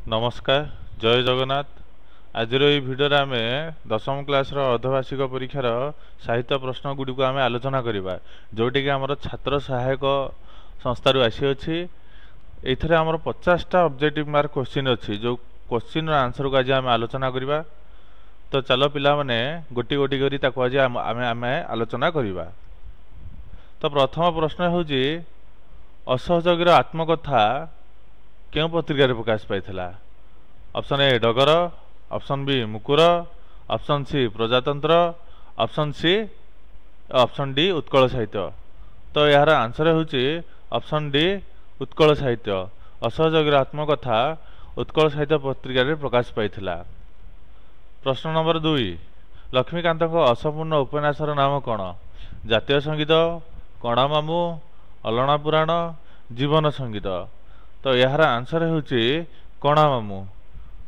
नमस्कार जय जगन्नाथ। आज भिडियो आम दशम क्लास अर्धवार्षिक परीक्षार साहित्य प्रश्न गुड़ी आम आलोचना करवा जोटि कि आमर छात्र सहायक संस्थार आसी ये आमर 50टा ऑब्जेक्टिव मार्क क्वेश्चन अच्छी जो क्वेश्चन आंसर को आज आम आलोचना करवा। तो चलो पिला माने गोटी गोटी करी ताको आज आम आलोचना करवा। तो प्रथम प्रश्न हूँ असहयोगी आत्मकथा क्यों पत्रिकार प्रकाश पाई? ऑप्शन ए डगर, ऑप्शन बी मुकुर, ऑप्शन सी प्रजातंत्र, ऑप्शन डी उत्कल साहित्य। तो यार आंसर होची ऑप्शन डी उत्कल साहित्य। असहयोगी आत्मकथा उत्कल साहित्य पत्रिकार प्रकाश पाई। प्रश्न नंबर 2, लक्ष्मीकांत असंपूर्ण उपन्यासर नाम कौन? जातीय संगीत, कणा मामू, अलना पुराण, जीवन संगीत। तो यार आंसर होची कणा मामू।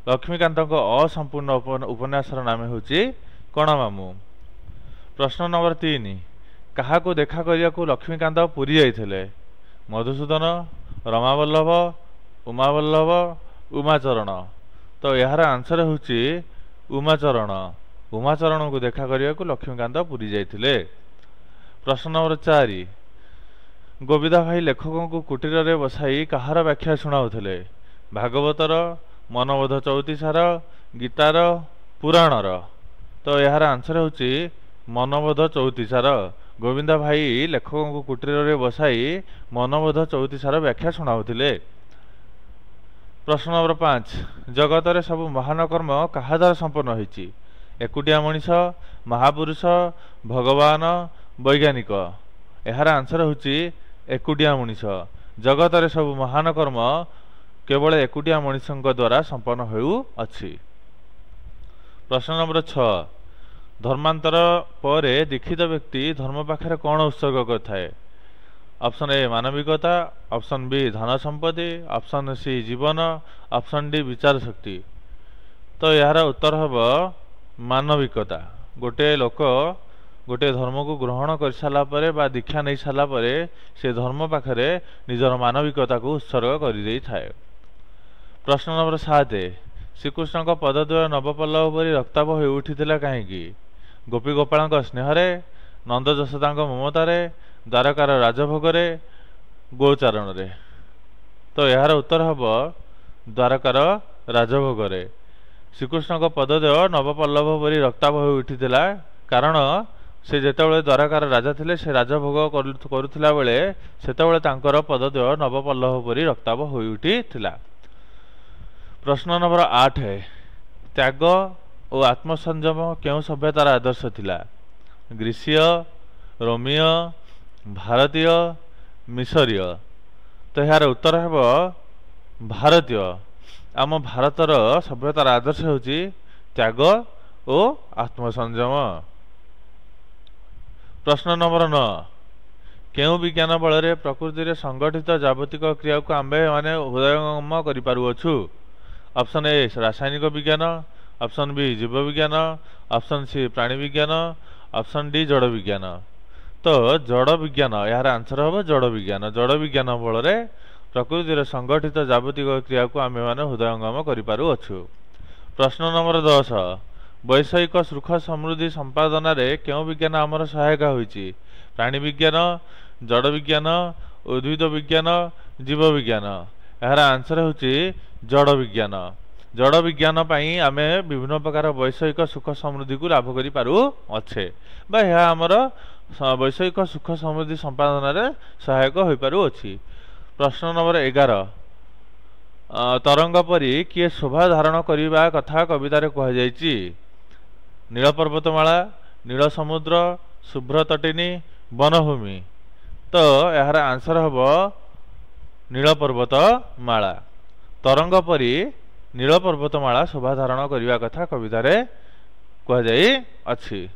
लक्ष्मीकांत असंपूर्ण उपन्यासर नाम होची कणा मामू। प्रश्न नंबर 3, क्या देखा करने को लक्ष्मीकांत पुरी जाइथिले? मधुसूदन, रमावल्लभ, उमावल्लभ, उमाचरण। तो यार आंसर होची उमाचरण। उमाचरण को देखा करने को लक्ष्मीकांत पुरी जाइथिले। प्रश्न नंबर 4, गोविंदा भाई लेखकों को कुटीर रे बसाई कहार व्याख्या शुणाउथिले? भागवतर, मनबोध चौतीसार, गीतार, पुराणर। तो यार आंसर होची मनबोध चौतीसार। गोविंदा भाई लेखकों को कुटीर रे बसाई मनबोध चौतीसार व्याख्या शुणाउथिले। प्रश्न नंबर 5, जगत रे सब महान कर्म कहा द्वारा संपन्न होईची? एकुटिया मनीष, महापुरुष, भगवान, वैज्ञानिक। यार आंसर होची एकुटिया मनीष। जगत रे सब महान कर्म केवल एकुटिया मनीष द्वारा संपन्न होउअछि। प्रश्न नंबर 6, धर्मांतर पर दीक्षित व्यक्ति धर्म पाखे कौन उत्सर्ग करथाए? ऑप्शन ए मानविकता, ऑप्शन बी धन संपत्ति, ऑप्शन सी जीवन, ऑप्शन डी विचार शक्ति। तो यार उत्तर हम मानविकता। गोटे लोक गोटे धर्म को ग्रहण कर सारा बा दीक्षा नहीं सारा से धर्म पाखे निजर मानविकता को उत्सर्ग कर दे थाए। प्रश्न नंबर 7, श्रीकृष्ण पदद्वय नवपल्लव परी रक्ताभ हो उठिथिला काहींकि? गोपी गोपाल स्नेहरे, नंद जशोदा ममतारे, द्वारकार राजभोगरे, गोचारण रे। तो यार उत्तर हम द्वारकार राजभोगरे। श्रीकृष्ण पदद्वय नवपल्लव परी रक्ताभ हो उठिथिला कारण से जेतेबेले द्वारकार राजा थिले से राजभोग करुथिला बेले सेतेबेले तांकर पदद्वय नवपल्लव परी रक्ताभ हो उठिथिला। प्रश्न नंबर 8, त्याग और आत्मसंयम क्यों सभ्यतार आदर्श थिला? ग्रीसीय, रोमीय, भारतीय, मिसरीय। तो यार उत्तर है भारतीय। आम भारतर सभ्यतार आदर्श होची त्याग और आत्मसंयम। प्रश्न नंबर 9, केउ विज्ञान बल रे प्रकृति रे संगठित जागतिक क्रिया को आंबे माने हृदयंगम करि पारुअछु? ऑप्शन ए रासायनिक विज्ञान, ऑप्शन बी जीव विज्ञान, ऑप्शन सी प्राणी विज्ञान, ऑप्शन डी जड़ विज्ञान। तो जड़ विज्ञान यार आंसर हम जड़ विज्ञान। जड़ विज्ञान बल रे प्रकृति रे संगठित जागतिक क्रिया को आमे माने हृदयंगम करि पारुअछु। प्रश्न नंबर 10, वैषयिक सुख समृद्धि संपादन रे क्यों विज्ञान आमर सहायक होईची? प्राणी विज्ञान, जड़ विज्ञान, उद्भिद विज्ञान, जीव विज्ञान। यार आंसर होची जड़ विज्ञान। जड़ विज्ञान पाई आमे विभिन्न प्रकार वैषयिक सुख समृद्धि को लाभ करि पारु अच्छे बा यह आमर वैषयिक सुख समृद्धि संपादन रे सहायक होई पारु अछि। प्रश्न नंबर 11, तरंग परी किए शोभा धारण करिबा कथा कवितारे कह जायछि? नील पर्वतमाला, नील समुद्र, शुभ्र तटिनी, वनभूमि। तो यार आंसर हम नील पर्वतमाला। तरंग परी नील पर्वतमाला शोभा धारण करिबा कथा कवितारे कह जाई अछि।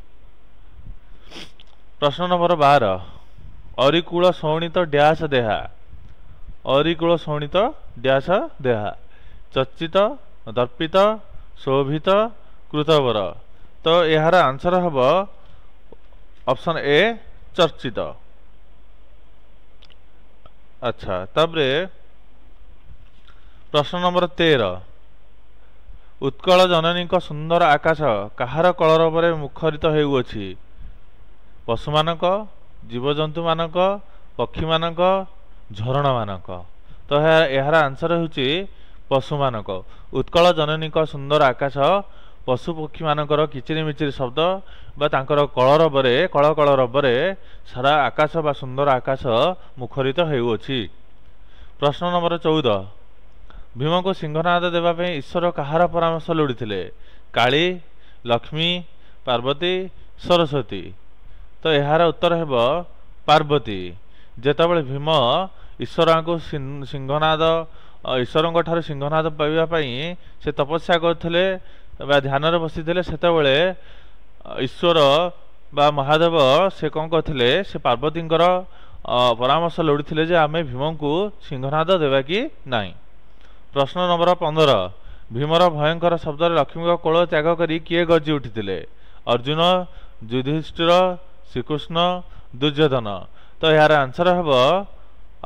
प्रश्न नंबर 12, अरिकुल शोणित डैश देहा? अरिकुल शोणित डैश देहा? चर्चित, दर्पित, शोभित, कृतवर। तो यार आंसर हम ऑप्शन ए चर्चित। अच्छा, तबरे प्रश्न नंबर 13 उत्कल जननी सुंदर आकाश कहार कलरव मुखरित हेउअछि पशुमानक जीवजंतु मानक पक्षी मानक झरणा मानक। तो यार आंसर होछि पशुमानक। उत्कल जननी सुंदर आकाश पशु पक्षी मानकर किचिरी मिचिरी शब्द बा तांकर कलरवरे कल कलरवरे सारा आकाश बा सुंदर आकाश मुखरित हेउअछि। प्रश्न नंबर 14 भीम को सिंहनाद देवाई ईश्वर कहार परामर्श लोड़ी काली लक्ष्मी पार्वती सरस्वती। तो यार उत्तर हेब पार्वती। जेतेबेले भीम ईश्वर को सिंहनाद ईश्वर ठार सिंहनाद पाइबापी से तपस्या करते ध्यान बसी सेतेबेले ईश्वर बा महादेव से कौन करते से पार्वती परामर्श लोड़ी जे आमे भीम को सिंहनाद देवा कि नहीं। प्रश्न नंबर 15 भीमर भयंकर शब्द लक्ष्मी कोल त्याग करी किए गर्जी उठी अर्जुन युधिष्ठिर श्रीकृष्ण दुर्योधन। तो यार आंसर हम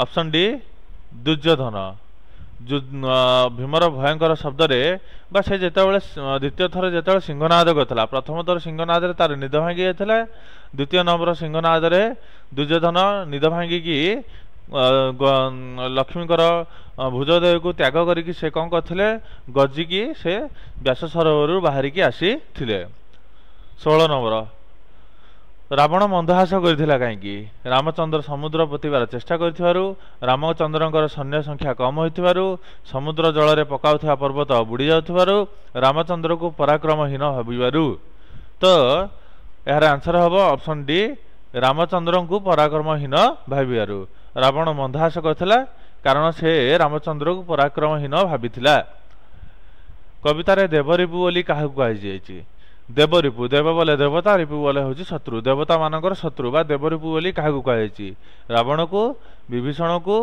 ऑप्शन डी दुर्योधन। भीमर भयंकर शब्द से जितेबाला द्वितीय थर जो सिंहनाद करता प्रथम थर सिंहनाद तार निद भांगी जाता द्वितीय नंबर सिंहनाद दुर्योधन निद भांगिकी लक्ष्मीकर भुजदेव को त्याग करी से कौन करते गर्जिकी से व्यास सरोवर बाहरिकी आसी 16 नंबर रावण मंदहास करथिला कहीं रामचंद्र समुद्र पोतीबार चेष्टा करिथिबारु रामचंद्रंकर सैन्य संख्या कम होइथिबारु समुद्र जल रे पकाउथिबा पर्वत बुड़ी जाउथिबारु रामचंद्र को पराक्रमहीन भाबिबारु। तो यार आंसर हम ऑप्शन डी रामचंद्र को पराक्रमहीन भाबिबारु। रावण मंदहास करथिला कारण से रामचंद्र को पराक्रमहीन भाबिथिला। कवितार देवरिपु बोली काहाकु कहि देवरिपु देव बोले देवता रिपु बोले हूँ शत्रु देवता मानकर शत्रु बा देवरिपु बोली काहाकु कहि रावण को विभीषण को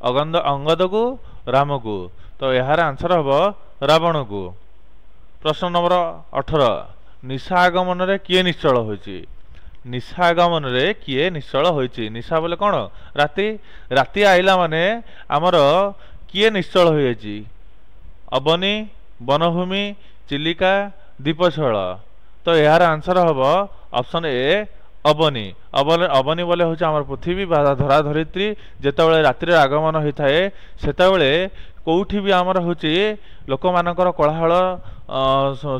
अंगद को राम को। तो यार आंसर हम रावण को। प्रश्न नंबर 18 निशा आगमन रे किए निश्चल होइछि निशा आगमन रे किए निश्चल होइछि निशा बोले कौन राति राति आइला माने आमर किए निश्चल होइछि अबनी वनभूमि चिलिका दीपशैल। तो यार आंसर हम ऑप्शन ए अबनी। अबनी बोले हूँ आम पृथ्वी धरा धरित्री जितेबाला रातिर आगमन होता है सेतेबेले कौटी भी आमर हूँ लोक मानकर कोलाहल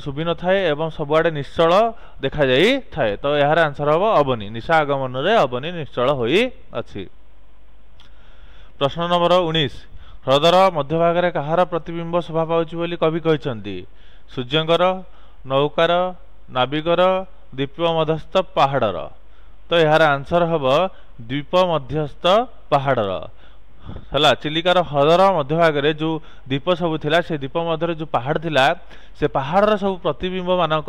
शुभि न थाए एवं सबुआडे निश्चल देखा जाई थाए। तो यार आंसर हम अबनी निशा आगमन रे अबनी निश्चल होई अछि। प्रश्न नंबर 19 ह्रदर मध्यभाग कहार प्रतिबिंब शोभा पाउछि बोली कवि कहते सूर्यंकर नौकार नाविकर द्वीप मध्यस्थ पहाड़र। तो यार आंसर हम द्वीप मध्यस्थ पहाड़र है चिलिकार ह्रदर मध्यभाग जो द्वीप सब थिला से द्वीप मध्य जो पहाड़ थिला से पहाड़र सब प्रतिबिंब मानक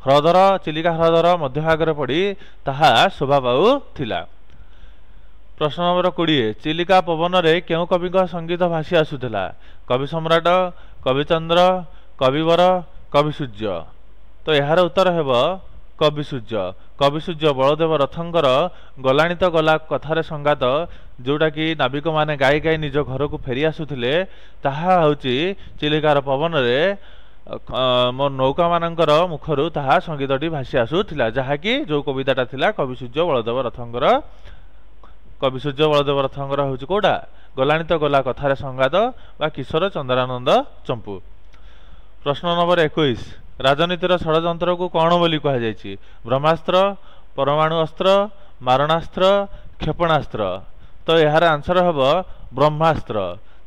ह्रदर चिलिका ह्रदर मध्यभाग पड़ी ताहा शोभा पाउथिला। प्रश्न नंबर 20 चिलिका पवन रे केउ कवि संगीत भासी आसुथिला कवि सम्राट कविचंद्र कविवर कवि सूर्य। तो यार उत्तर हेब कवि सूर्य बलदेव रथंकर गलाणी तो गला कथार संगात जोटा कि नाविक माने गाई गाई निज घर को फेरी आसुथिले ताहा होची चिलिकार पवन रे मो नौका मानकर मुखरु ताहा संगीतटी भासी आसुथिला जहाँकि जो कविताटा थिला कवि सूर्य बलदेव रथंकर होची कोडा गलाणी तो गला कथार संगात बा किशोर चंद्रानंद चंपू। प्रश्न नंबर 21 राजनीतिर षड़यंत्र को कौन बोली कहुई ब्रह्मास्त्र परमाणु अस्त्र मारणास्त्र क्षेपणास्त्र। तो यार आंसर हम ब्रह्मास्त्र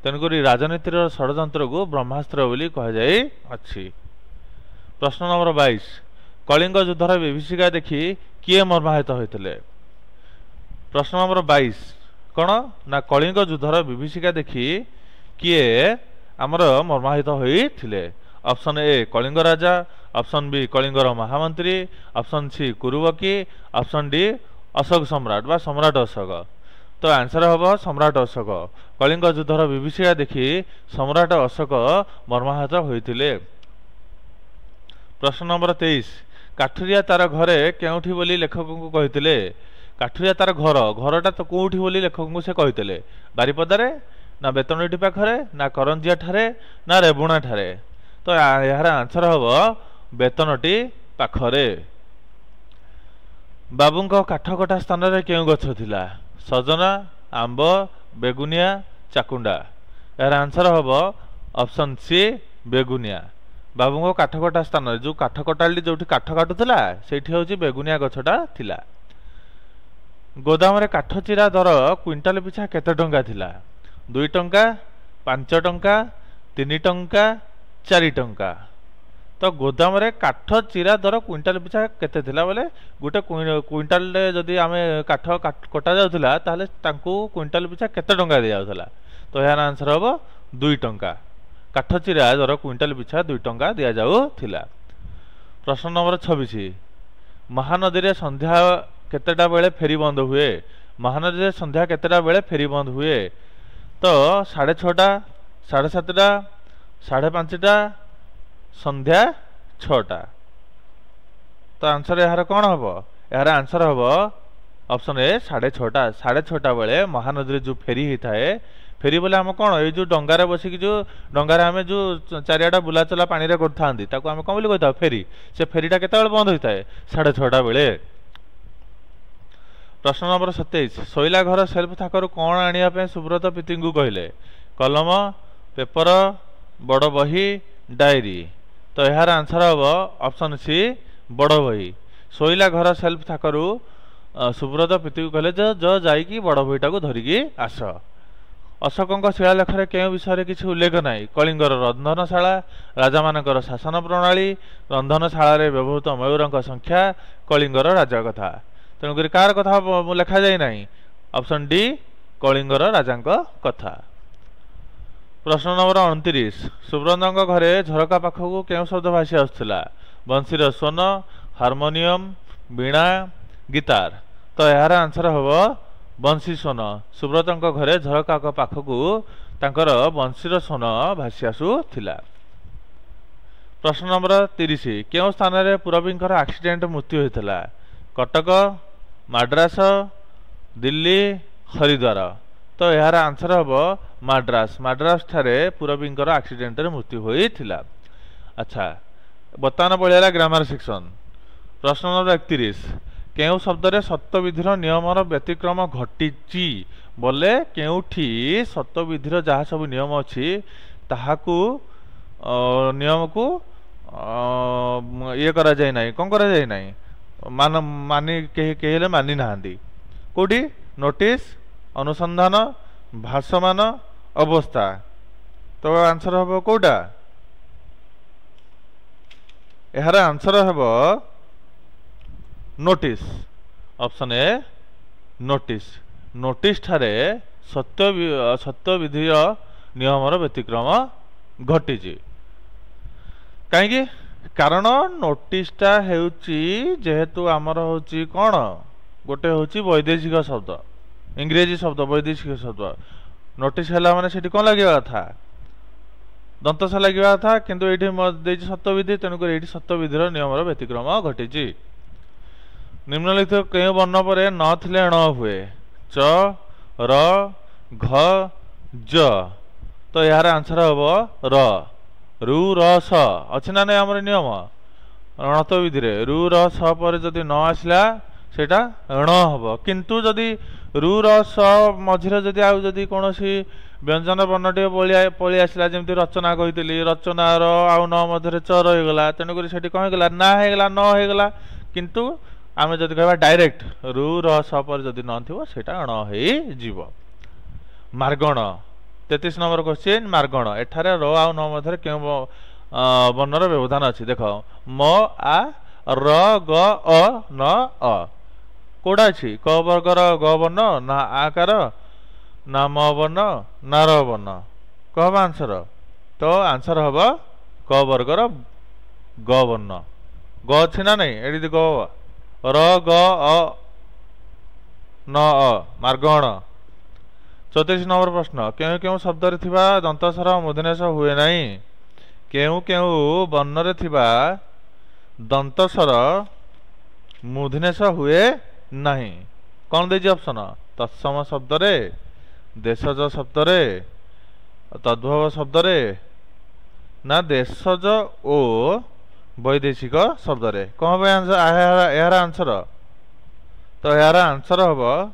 तेणुक राजनीतिर षड़यंत्र को ब्रह्मास्त्र बोली कहुई अछि। प्रश्न नंबर 22 कलिंग युद्धर विभीषिका देखि किए मर्माहित होते। प्रश्न नंबर 22 कौन ना कलिंग युद्धर विभीषिका देखि किए आमर मर्माहित होते। ऑप्शन ए कलिंग राजा ऑप्शन बी कलिंगर महामंत्री ऑप्शन सी कुरुबकी ऑप्शन डी अशोक सम्राट बा सम्राट अशोक। तो आंसर हम सम्राट अशोक कलिंग युद्धर विभीषिका देखि सम्राट अशोक मर्माहत होते। प्रश्न नंबर 23 काठुरिया तार घरे केउठी बोली लेखक को कहते काठुरिया तार घरटा तो कौटी बोली लेखक को से कहते बारिपदारे ना बेतनटी पाखरे ना करंजिया ठारे ना रेबुणा ठारे। तो यार आंसर हम बेतनटी पाखरे। बाबूंको काठकटा स्थान रे केउ गछ थिला? सजना, आंब, बेगुनिया, चाकुंडा। यार आंसर हम ऑप्शन सी बेगुनिया। बाबूंको काठकटा स्थान रे जो काठकटाली जोठी काठ काटुला सेठी होची बेगुनिया गछटा थिला। गोदाम रे काठ चिरा दर क्विंटाल पिछा केते टंका थिला? 2 टंका, 5 टंका, 3 टंका, 4 टंका। तो गोदाम रे काठ चिरा दर क्विंटाल पिछा केते थिला बोले गोटे क्विंटाल रे जदी आमे काठ कटा जाउथला ताले तांको क्विंटाल पिछा केते टंका दिया जाउथला? तो यार आंसर हम 2 टंका। काठ चिरा दर क्विंटाल पिछा 2 टंका दिया जाउथला। प्रश्न नंबर 26 महानदी रे संध्या केतेटा बेले फेरी बंद हुए? महानदी रे संध्या केतेटा बेले फेरी बंद हुए? तो 6:30, 7:30, 5:30, संध्या 6टा। तो आंसर यार कौन हम? यार आंसर हम ऑप्शन ए 6:30। 6:30 बेले महानदी जो फेरी होता है, फेरी बोले आम कौन ये जो डंगारे बसिक जो डंगारे आम जो चारियाटा बुलाचला पानी रे करता आम कौन बोली कही फेरी। से फेरीटा केते बंद होता है? 6:30 बेले। प्रश्न नंबर 27 शोइला घर सेल्फ थाकरू कौन आनिया सुब्रत प्रीति को कहले? कलम, पेपर, बड़ बही, डायरी। तो यार आंसर हम ऑप्शन सी बड़ बही। शोइला घर सेल्फ थाकरू सुब्रत प्रीति को कहले जो जाइकी बड़ बहीटा को धरिकी आस। अशोक शिलालेखरे के विषय किसी उल्लेख नहीं? कलिंगर रंधनशाला, राजा मानकर शासन प्रणाली, रंधनशाला व्यवहृत मयूर संख्या, कलिंगर राजा कथा। तेणुक कार कथा लिखा जाए ना? ऑप्शन डी कलिंगर राजा कथा। प्रश्न नंबर 29 सुब्रत घरे झरका पाखक क्यों शब्द भाषी आसुला? बंशीर स्वन, हार्मोनियम, वीणा, गिटार। तो यार आंसर हम बंशी स्वन। सुब्रत घरे झरका पाखक तांकर बंशीर स्वन भाषी आसुला। प्रश्न नंबर 30 क्यों स्थान में पुरबी एक्सीडेंट मृत्यु होता? कटक, मद्रास, दिल्ली, हरिद्वार। तो यार आंसर हम मद्रास। मद्रास ठारे पुरबी एक्सीडेंट मृत्यु होता। अच्छा बर्तमान पढ़ा ग्रामर सेक्शन। प्रश्न नंबर 31 केउ शब्द रे सत्यविधिर नियमर व्यतिक्रम घटी बोले केउठी सत्यविधिर जहाँ सब नियम अच्छी ताहाकू नियम को ये करा जाए ना? कौन करा जाए ना? मानी कहे मानी ना कौटी? नोटिस, अनुसंधान, भाषमान, अवस्था। तो आंसर हम कौटा? यार आंसर हम notice. Option A notice. Notice ठारे सत्य विधि नियमर व्यतिक्रम घटी। कहीं कारण नोटिसटा हेउची जेहेतु आमर होची कौन गोटे होची वैदेशिक शब्द, इंग्रेजी शब्द, वैदेशिक शब्द। नोटिस है माने सेठी कौन लगे था? दंतसा लगे था। किंतु ये सत्यविधि तेणुक ये सत्यविधिर नियमर व्यतिक्रम घटी। निम्नलिखित के वर्ण पर न थिले ण हुए? च, र, घ, ज। तो यार आंसर हम र। रु, र, स अच्छे ना नहीं आमर नियम रणत्व विधि रे? रु, र, स पर जदि न आसला सेटा ण हम। किंतु जदि रु, र, स मझिरे जदि आउ जदि कोनोसी व्यंजन वर्णटे पलि आसला जमती रचना कही रचनार आउ न मध्य च रहीगला तेणुक से कौन होगा ना होगा न होगा। किंतु आम जब कह डायरेक्ट रु, र, स पर जदि न थी सेटा ण हो। मार्गण 33 नंबर क्वेश्चन। मार्गण एठारे र आ न मध्य क्यों वर्णर व्यवधान अच्छी? देख म, आ, र, ग, अ, न, अ कौटा अच्छी? क वर्गर ग वर्ण ना आकार ना म वर्ण ना र वर्ण। कह आंसर? तो आंसर हम क वर्गर ग वर्ण। ग अच्छी ना नहीं? एटी ग र, ग, अ, न, अ मार्गण। 34 नंबर प्रश्न। क्यों क्यों शब्द रे थिबा दंतस्वर मूर्धन्यास हुए नहीं? क्यों क्यों वर्ण रे थिबा दंतस्वर मूर्धन्यास हुए नहीं? कौन देजी ऑप्शन? तत्सम शब्द रे, देशज शब्द रे, तद्भव शब्द रे, ना देशज ओ वैदेशिक शब्द रे कौन भाई यार आंसर तो यार आंसर हम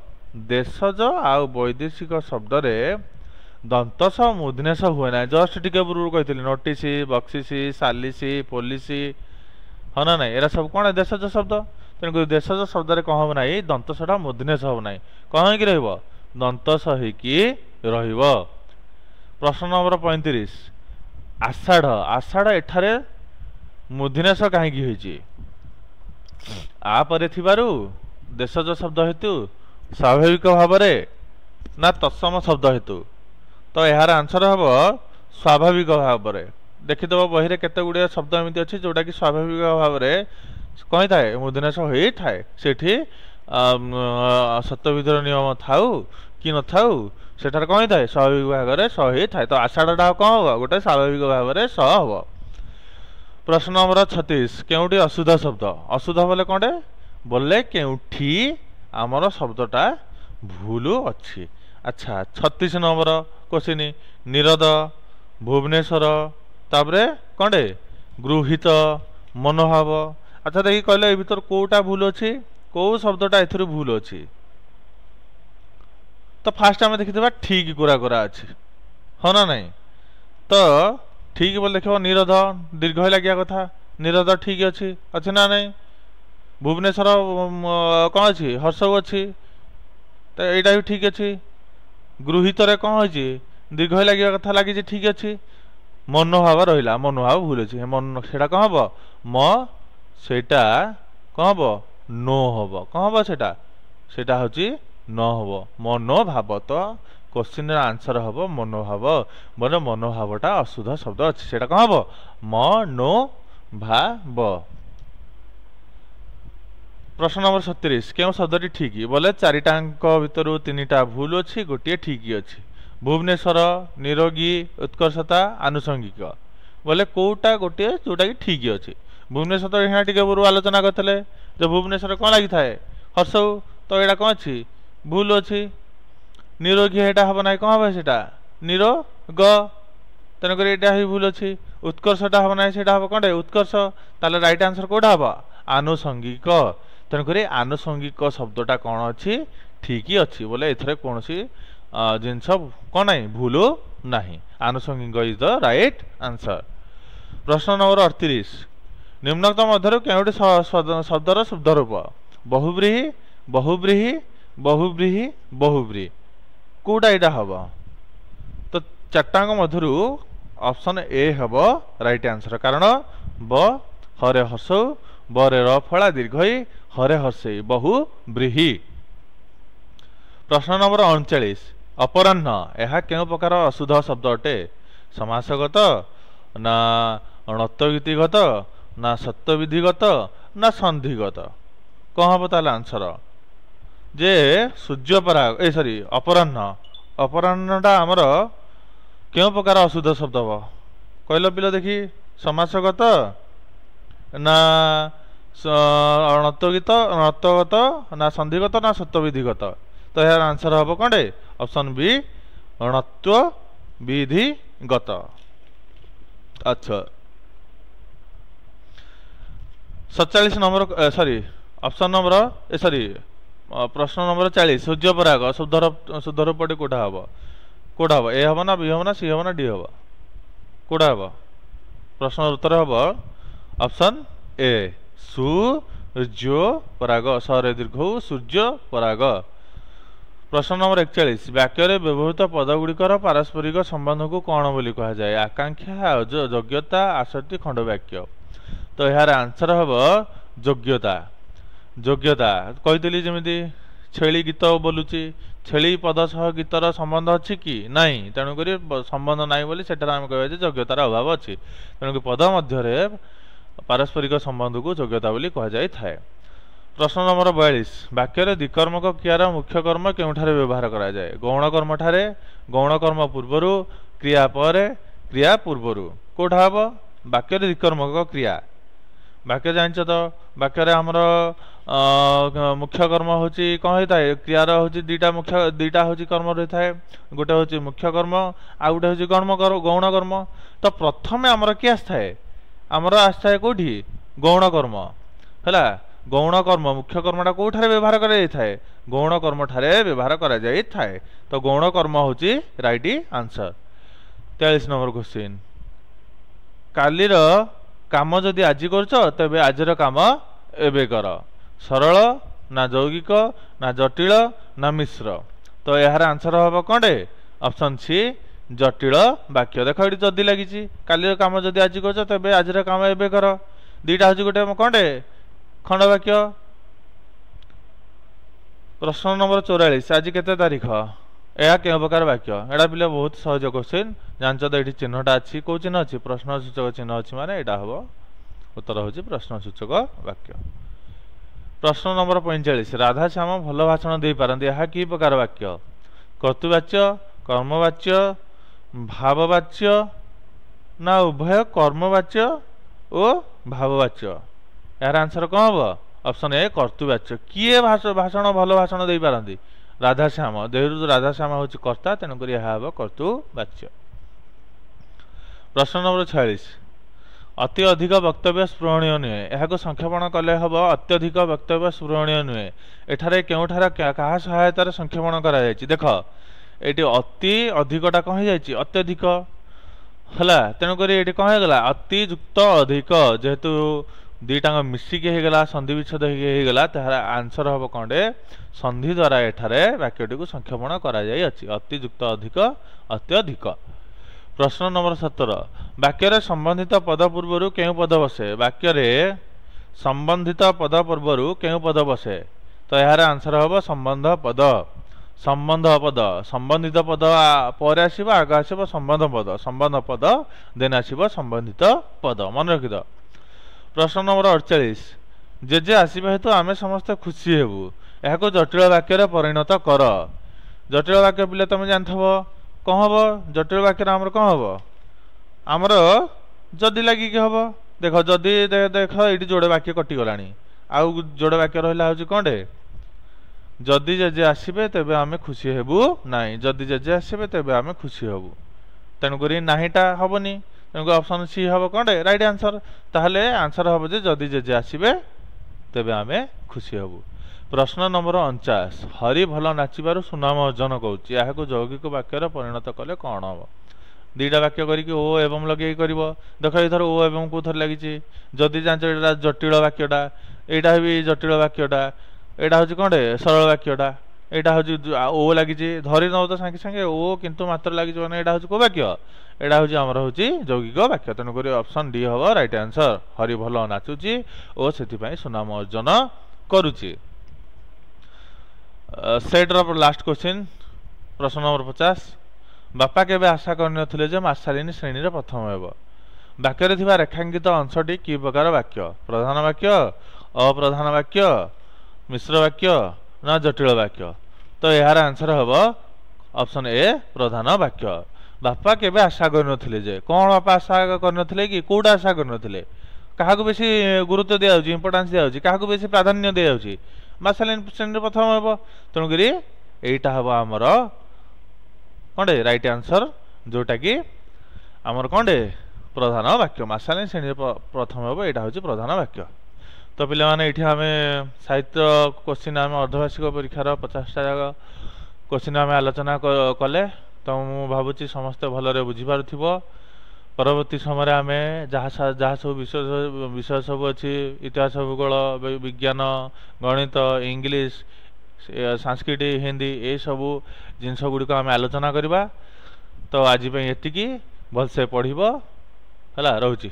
देशज आउ वैदेशिक शब्द रे दंतस मूर्धन्यस हुए ना जस्ट टिके पूर्व कही नोटिस बक्सीसी सालिसी पोलिसी हाँ ना नाई एरा सब कौन देशज शब्द तेणुक देशज शब्द रे कौन हम ना दंतसटा मूर्धन्यस हम ना कौन हो दंतस हो प्रश्न नंबर 35 आषाढ़ आषाढ़ एठारे मूर्धन्यस कहीं आपर देशज शब्द हेतु स्वाभाविक भाव ना तत्सम शब्द हेतु तो यार आंसर हम स्वाभाविक भाव में देखीदेव बही केते गुड़े शब्द एमती अच्छी जोटा कि स्वाभाविक भाव में कही थाए मूर्धन्यस हो थाए सेठी सत्यविधर नियम थाऊ कि न थाऊ सेठार कही थाए स्वाभाविक भाव में स ही थाए तो आषाढ़ कौन हम गोटे स्वाभाविक भाव में स हम। प्रश्न नंबर 36 केउठी अशुद्ध शब्द अशुद्ध बोले कौटे बोले केउठी आमर शब्दटा भूल अच्छी। अच्छा 36 नंबर क्वेश्चन निरद भुवनेश्वर तापरे कौटे गृहित मनोभाव। अच्छा देखिए कहले भीतर कोटा भूल अच्छी कौ शब्दटा एथुरु भूल अच्छी तो फास्ट आम देखी ठीक कोरा कोरा अच्छी हाँ ना नहीं तो ठीक बोले देख निरद दीर्घ लगे कथा निरद ठीक अच्छी अच्छी ना नहीं भुवनेश्वर कौन अच्छी हर्षव अच्छी तो यहाँ भी ठीक अच्छी गृहित कौन हो दीर्घ लगे कथा लगी ठीक अच्छी मनोभाव रहा मनोभाव भूल अच्छी मन से कौन हम म सेटा कौन हम नो हम कौन हम सेटा हूँ न हम मनोभाव तो क्वेश्चन आंसर हम मनोभाव बोले मनोभावटा अशुद्ध शब्द अच्छी से कौन हम मनो भाव। प्रश्न नंबर 37 क्यों शब्दटी ठीक बोले चारिटांक भितर तीनटा भूल अच्छी गोटे ठीक अच्छी भुवनेश्वर निरोगी उत्कर्षता आनुषंगिक बोले कोटा गोटे जोटा कि ठीक अच्छी भुवनेश्वर तो यहाँ टे पूर्व आलोचना करते जो भुवनेश्वर कौन लगी थाए हर्षव तो यहाँ कौन अच्छी भूल अच्छी निरोगी हेटा हम ना कौन हम सेटा निरोग तेणुक यहाँ ही भूल अच्छी उत्कर्षटा हम ना हम कौन उत्कर्ष ताले राइट आंसर कौटा हम आनुषंगिक तेणुक आनुषंगिक शब्दटा कौन अच्छी ठीक अच्छी बोले एथरे कौन सी जिनस कौन ना भूल ना आनुषंगिक इज द राइट आंसर। प्रश्न नंबर 38 निम्नक्त मध्य केउटी शब्दर शुद्ध रूप बहुव्रीहि बहुव्रीहि बहुव्रीहि बहुव्रीहि कोटा यहाँ हम तो चारटांग मधुर ऑप्शन ए हम राइट आंसर कारण ब हरे हर्षौ बरे रफला दीर्घई हरे हर्षे बहुव्रीहि। प्रश्न नंबर 39 अपराह्न यह क्यों प्रकार अशुद्ध शब्द अटे समासगत ना अणत्वगीतिगत ना सत्यविधिगत ना संधिगत कौन हम ताल आंसर जे सूर्यपराग ए सॉरी अपराह्न अपराह्नटा आमर क्यों प्रकार अशुद्ध शब्द हम कहल पिल देखी समासगत ना अणत्वगीत अणत्वगत ना संधिगत ना सत्यविधिगत तो यार आंसर हम कौन ऑप्शन बी अणत्व विधिगत। अच्छा 47 number sorry option number sorry प्रश्न नंबर 40 सूर्यपराग शुद्ध रूपटी कोटा हम ए हम ना बी हम ना सी हम ना डी हम कोटा हम प्रश्न उत्तर हम ऑप्शन ए सूर्य पराग सरे दीर्घ सूर्य पराग। प्रश्न नंबर 41 वाक्य व्यवहृत पदगुड़िकर पारस्परिक संबंध को कौन बोली कहा जाए आकांक्षा योग्यता आसक्ति खंड वाक्य तो यार आंसर हम योग्यता योग्यता कही जमी छेली गीत बोलुची छेली पद सह गीतर संबंध अच्छी कि नाई तेणुक संबंध नाई बोली सेठार आम कह योग्यतार अभाव अच्छी तेणुक पद मध्य पारस्परिक संबंध को योग्यता बोली कह जाए थाए। प्रश्न नंबर 42 वाक्य द्विकर्मक क्रियार मुख्य कर्म केउठारे व्यवहार करा जाए गौण कर्म ठारे गौण कर्म पूर्वरु क्रिया पर क्रिया पूर्वरु कोठा हम वाक्य द्विकर्मक क्रिया वाक्य जान तो वाक्य आमर मुख्य कर्म हूँ कौन होता है क्रियार हूँ दुईटा हूँ कर्म रही है गोटे हूँ मुख्य कर्म आ गोटे हूँ गौण कर्म तो प्रथम आमर किए आए आमर आए कौटी गौण कर्म है गौण कर्म मुख्य कर्मटा कौठार व्यवहार कर गौण कर्म ठारे व्यवहार कर तो गौण कर्म हूँ राइट आंसर 43 नंबर क्वेश्चन कालीर काम जदि आज कर तेबे आजर काम एबे कर सरल ना यौगिक ना जटिल ना मिश्र तो यार आंसर हम कौटे ऑप्शन सी जटिल वाक्य देख ये जदि लगी कालीर काम जदि आज कर तेबे आजर काम एबे कर दुईटा हूँ गोटे कौटे खंड वाक्य प्रश्न नंबर 44 आज केते तारीख यह के प्रकार वाक्य एटा पिले बहुत सहज क्वेश्चन जानच तो ये चिन्हटा अच्छी कौ चिन्ह अच्छी प्रश्न सूचक चिन्ह अच्छी माने यहाँ हम उत्तर हूँ प्रश्न सूचक वाक्य प्रश्न नंबर 45 राधा श्याम भल भाषण दे पारती यह कि प्रकार वाक्य कर्तृवाच्य कर्मवाच्य भाववाच्य ना उभय कर्मवाच्य और भाववाच्य यार आंसर कौन हम ऑप्शन ए कर्तृवाच्य किए भाषण भल भाषण दे पारती राधाश्याम देहरु राधाश्याम हूँ कर्ता तेणुक यह हम कर्तृवाच्य प्रश्न नंबर 46 अति अधिक वक्तव्य स्पृहणीय नुहे यह संक्षेपण कले हम अत्यधिक वक्तव्य स्पृहणीय नुहे एठारे केउठार क्या सहायतार संक्षेपण करा देख ये अति अधिकटा कौन हो अत्यधिक है तेणुक ये कौन होगा अति युक्त अधिक जेहेतु दुईटा मिसिक होगला संधि विच्छेद होगला तार आंसर हम कौटे संधि द्वारा एठारे वाक्यटी को संक्षेपण करा अति युक्त अधिक अत्यधिक प्रश्न नंबर 17 वाक्य संबंधित पद पूर्वर क्यों पद बसे वाक्य संबंधित पद पूर्वर क्यों पद बसे तो यार आंसर हम संबंध पद संबंधित पद पर आसो आग आसो संबंध पद देन आसो संबंधित पद मन रखिद प्रश्न नंबर 48 जेजे आसवा हेतु आमे समस्ते खुशी हेबु यह जटिल वाक्य परिणत कर जटिल वाक्य पिले तुम जानथब कौन हम जटिल वाक्य आमर कौन हम आमर जदि लगे हम देख जदि देख ये जोड़े वाक्य कटिगला आउ जोड़े वाक्य रहा हूँ कौटे जदि जेजे आसबे तेबे आमे खुशी हेबु नाई जदि जेजे आसबे तेबे आमे खुशी हेबु तेणुक नाहीटा हेनी तेणुक ऑप्शन सी हम कौटे राइट आंसर ताहले आंसर हम जे जदि जेजे आसबे तेबे आमे खुशी हेबु प्रश्न नंबर 49 हरि भल नाचिबारु सुनाम अर्जन कौची यह यौगिक वाक्यर परिणत कले कौन हम दुईटा वाक्य करके ओ एवं लगे कर देख इधर ओ एवं को थर लगी जदि जान जटिल वाक्यटा यहाँ भी जटिल वाक्यटा यहाँ हूँ कौटे सरल वाक्यटा यहाँ हूँ ओ लगी धरी नौ तो सागे सागे ओ किंतु मात्र लगी मैंने यहाँ हूँ कौ वाक्य यहाँ हूँ आमर हूँ यौगिक वाक्य तेणुक ऑप्शन डी हम राइट आंसर हरि भल नाचुची और से सुनाम अर्जन करुची सेट लास्ट क्वेश्चन प्रश्न नंबर 50 बापा केबे आशा करनथिले जे मासालिनी श्रेणी रे प्रथम हेबो वाक्य थिबा रेखांकित अंशटी कि प्रकार वाक्य प्रधान वाक्य अप्रधान वाक्य मिश्र वाक्य ना जटिल वाक्य तो यार आंसर हम ऑप्शन ए प्रधान वाक्य बापा केबे आशा करनथिले जे कौन बापा आशा करनथिले कि कोडा आशा करनथिले क्या बेसी गुरुत्व दिया इंपोर्टान्स दिया क्या बेसी प्राधान्य दिया मासालिन श्रेणी प्रथम हे तेणुक यहीटा हम आमर कौटे राइट आंसर जोटा कि आमर कौटे प्रधान वाक्य मासालिन श्रेणी प्रथम हे यहाँ हूँ प्रधान वाक्य तो पे आम साहित्य क्वेश्चन आम अर्धवार्षिक परीक्षार 50टा क्वेश्चन आम आलोचना कले तो मु भावुँ समस्ते भलरे बुझीपार परवर्ती समय आम जहाँ जहाँ सब विषय सब अच्छी इतिहास भूगोल विज्ञान गणित इंग्लिश संस्कृत हिंदी ये सब जिनस गुड़िक आम आलोचना करवा तो आज ये भलसे पढ़ है रोची।